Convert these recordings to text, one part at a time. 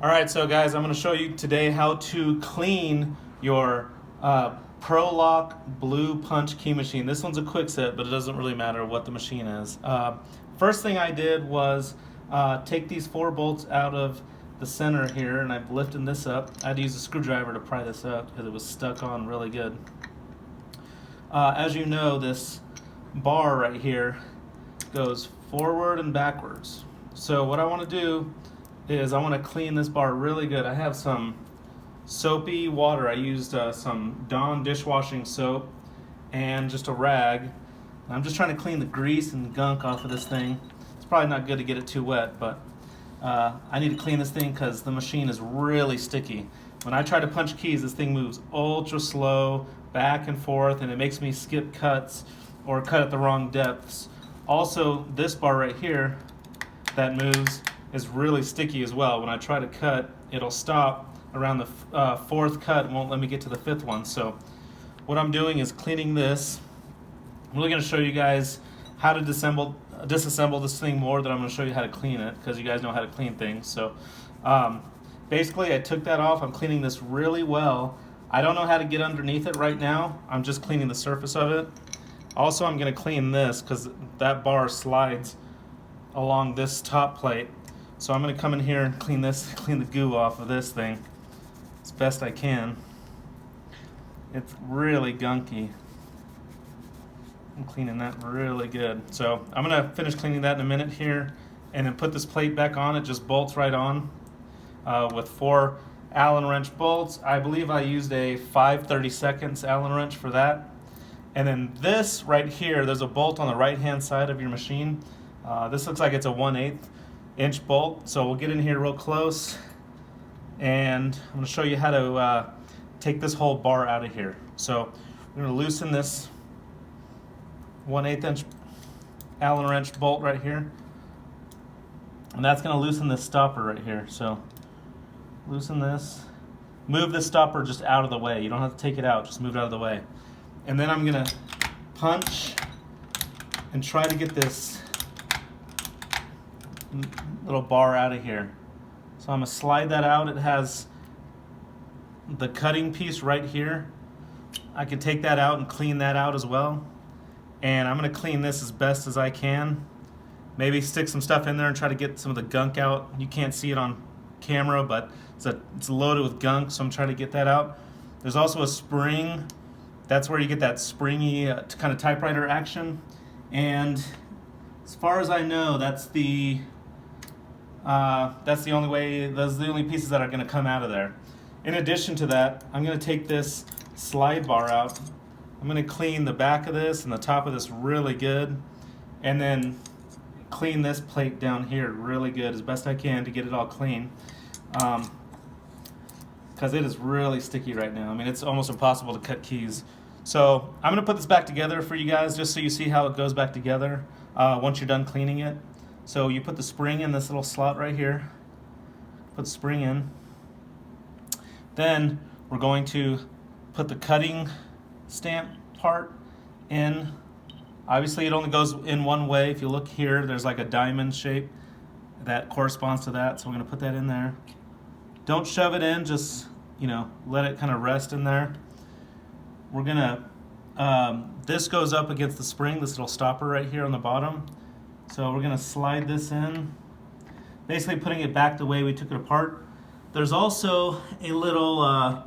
Alright, so guys, I'm going to show you today how to clean your Pro-Lok blue punch key machine. This one's a quick set, but it doesn't really matter what the machine is. First thing I did was take these 4 bolts out of the center here, and I've lifted this up. I had to use a screwdriver to pry this up because it was stuck on really good. As you know, this bar right here goes forward and backwards. So what I want to do is I want to clean this bar really good. I have some soapy water. I used some Dawn dishwashing soap and just a rag. I'm just trying to clean the grease and gunk off of this thing. It's probably not good to get it too wet, but I need to clean this thing because the machine is really sticky. When I try to punch keys, this thing moves ultra slow, back and forth, and it makes me skip cuts or cut at the wrong depths. Also, this bar right here that moves is really sticky as well. When I try to cut, it'll stop around the 4th cut and won't let me get to the 5th one. So what I'm doing is cleaning this. I'm really going to show you guys how to disassemble this thing more than I'm going to show you how to clean it, because you guys know how to clean things. So basically I took that off. I'm cleaning this really well. I don't know how to get underneath it right now. I'm just cleaning the surface of it. Also, I'm going to clean this because that bar slides along this top plate. So I'm going to come in here and clean the goo off of this thing as best I can. It's really gunky. I'm cleaning that really good. So I'm going to finish cleaning that in a minute here and then put this plate back on. It just bolts right on with 4 Allen wrench bolts. I believe I used a 5/32 Allen wrench for that. And then this right here, there's a bolt on the right hand side of your machine. This looks like it's a 1/8 inch bolt. So we'll get in here real close and I'm going to show you how to take this whole bar out of here. So we're going to loosen this 1/8 inch Allen wrench bolt right here, and that's going to loosen this stopper right here. So loosen this, move this stopper just out of the way. You don't have to take it out, just move it out of the way. And then I'm going to punch and try to get this little bar out of here. So I'm going to slide that out. It has the cutting piece right here. I can take that out and clean that out as well. And I'm going to clean this as best as I can. Maybe stick some stuff in there and try to get some of the gunk out. You can't see it on camera, but it's loaded with gunk, so I'm trying to get that out. There's also a spring. That's where you get that springy kind of typewriter action. And as far as I know, that's the only way. Those are the only pieces that are going to come out of there. In addition to that, I'm going to take this slide bar out. I'm going to clean the back of this and the top of this really good, and then clean this plate down here really good as best I can to get it all clean, because it is really sticky right now. I mean, it's almost impossible to cut keys. So I'm going to put this back together for you guys just so you see how it goes back together once you're done cleaning it. So you put the spring in this little slot right here, put the spring in. Then we're going to put the cutting stamp part in. Obviously it only goes in one way. If you look here, there's like a diamond shape that corresponds to that, so we're going to put that in there. Don't shove it in, just let it kind of rest in there. We're gonna this goes up against the spring, this little stopper right here on the bottom. So we're gonna slide this in, basically putting it back the way we took it apart. There's also a little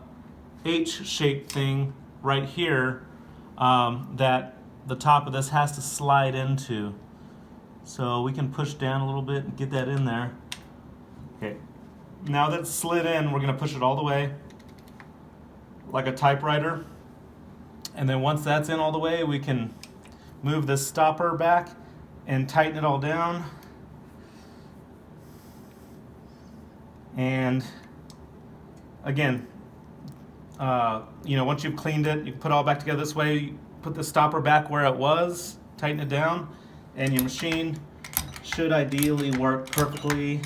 H-shaped thing right here that the top of this has to slide into. So we can push down a little bit and get that in there. Okay, now that's slid in, we're going to push it all the way like a typewriter. And then once that's in all the way, we can move this stopper back and tighten it all down. And again, once you've cleaned it, you can put it all back together this way. You put the stopper back where it was, tighten it down, and your machine should ideally work perfectly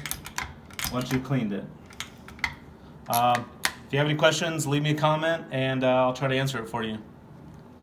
once you've cleaned it. If you have any questions, leave me a comment and I'll try to answer it for you.